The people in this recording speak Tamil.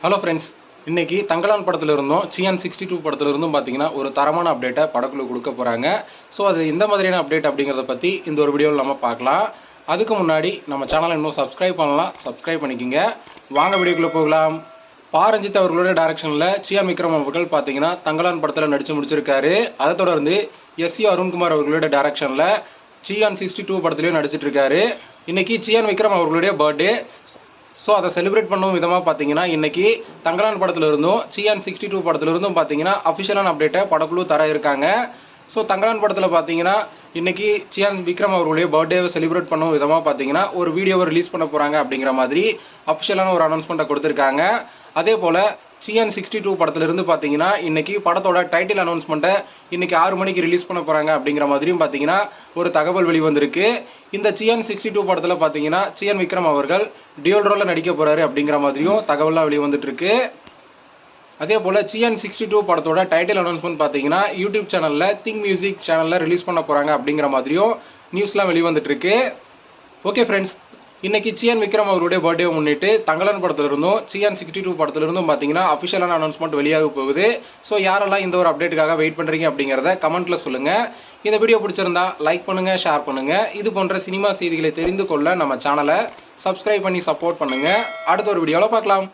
ஹலோ ஃப்ரெண்ட்ஸ், இன்றைக்கி தங்கலான் படத்தில் இருந்தும் சியான் 62 படத்தில் இருந்தும் பார்த்தீங்கன்னா ஒரு தரமான அப்டேட்டை படக்குழு கொடுக்க போகிறாங்க. ஸோ அது எந்த மாதிரியான அப்டேட் அப்படிங்கிறத பற்றி இந்த ஒரு வீடியோவில் நம்ம பார்க்கலாம். அதுக்கு முன்னாடி நம்ம சேனலை இன்னும் சப்ஸ்கிரைப் பண்ணலாம், சப்ஸ்கிரைப் பண்ணிக்கிங்க. வாங்க வீடியோக்குள்ளே போகலாம். ரஞ்சித் அவர்களோட டைரக்ஷனில் சியான் விக்ரம் அவர்கள் பார்த்தீங்கன்னா தங்கலான் படத்தில் நடித்து முடிச்சிருக்காரு. அதை தொடர்ந்து எஸ்சி அருண்குமார் அவர்களோட டைரக்ஷனில் சியான் 62 படத்துலையும் நடிச்சிட்டு இருக்காரு. இன்றைக்கி சியான் விக்ரம் அவர்களுடைய பர்த்டே. ஸோ அதை செலிப்ரேட் பண்ணும் விதமாக பார்த்தீங்கன்னா இன்றைக்கி தங்கலான் படத்தில் இருந்தும் சியான் 62 படத்தில் இருந்தும் பார்த்தீங்கன்னா அஃபிஷியலான அப்டேட்டை படக்குழு தர இருக்காங்க. ஸோ தங்கலான் படத்தில் பார்த்தீங்கன்னா இன்றைக்கி சியான் விக்ரம் அவர்களுடைய பர்த்டேவை செலிப்ரேட் பண்ணும் விதமாக பார்த்தீங்கன்னா ஒரு வீடியோவை ரிலீஸ் பண்ண போகிறாங்க அப்படிங்கிற மாதிரி அஃபிஷியலான ஒரு அனௌன்ஸ்மெண்ட்டை கொடுத்துருக்காங்க. அதே போல் சியான் 62 படத்திலிருந்து பார்த்தீங்கன்னா இன்றைக்கி படத்தோட டைட்டில் அனௌன்ஸ்மெண்ட்டை இன்றைக்கி 6 மணிக்கு ரிலீஸ் பண்ண போகிறாங்க அப்படிங்கிற மாதிரியும் பார்த்தீங்கன்னா ஒரு தகவல் வெளிவந்திருக்கு. இந்த சியான் 62 படத்தில் பார்த்தீங்கன்னா சியான் விக்ரம் அவர்கள் டியூல் ரோலில் நடிக்க போகிறாரு அப்படிங்கிற மாதிரியும் தகவலாம் வெளிவந்துட்டுருக்கு. அதே போல் சியான் 62 படத்தோட டைட்டில் அனௌன்ஸ்மெண்ட் பார்த்தீங்கன்னா யூடியூப் சேனலில் திங்க் மியூசிக் சேனலில் ரிலீஸ் பண்ண போகிறாங்க அப்படிங்கிற மாதிரியும் நியூஸ்லாம் வெளிவந்துட்டுருக்கு. ஓகே ஃப்ரெண்ட்ஸ், இன்றைக்கி சியான் விக்ரம் அவருடைய பர்த்டே முன்னிட்டு தங்கலான் படத்திலிருந்தும் சியான் 62 படத்திலிருந்தும் பார்த்தீங்கன்னா அஃபிஷியலான அனௌன்ஸ்மெண்ட் வெளியாக போகுது. ஸோ யாரெல்லாம் இந்த ஒரு அப்டேட்டுக்காக வெயிட் பண்ணுறீங்க அப்படிங்கிறத கமெண்ட்டில் சொல்லுங்கள். இந்த வீடியோ பிடிச்சிருந்தா லைக் பண்ணுங்கள், ஷேர் பண்ணுங்கள். இது போன்ற சினிமா செய்திகளை தெரிந்து கொள்ள நம்ம சேனலை சப்ஸ்கிரைப் பண்ணி சப்போர்ட் பண்ணுங்கள். அடுத்த ஒரு வீடியோவில் பார்க்கலாம்.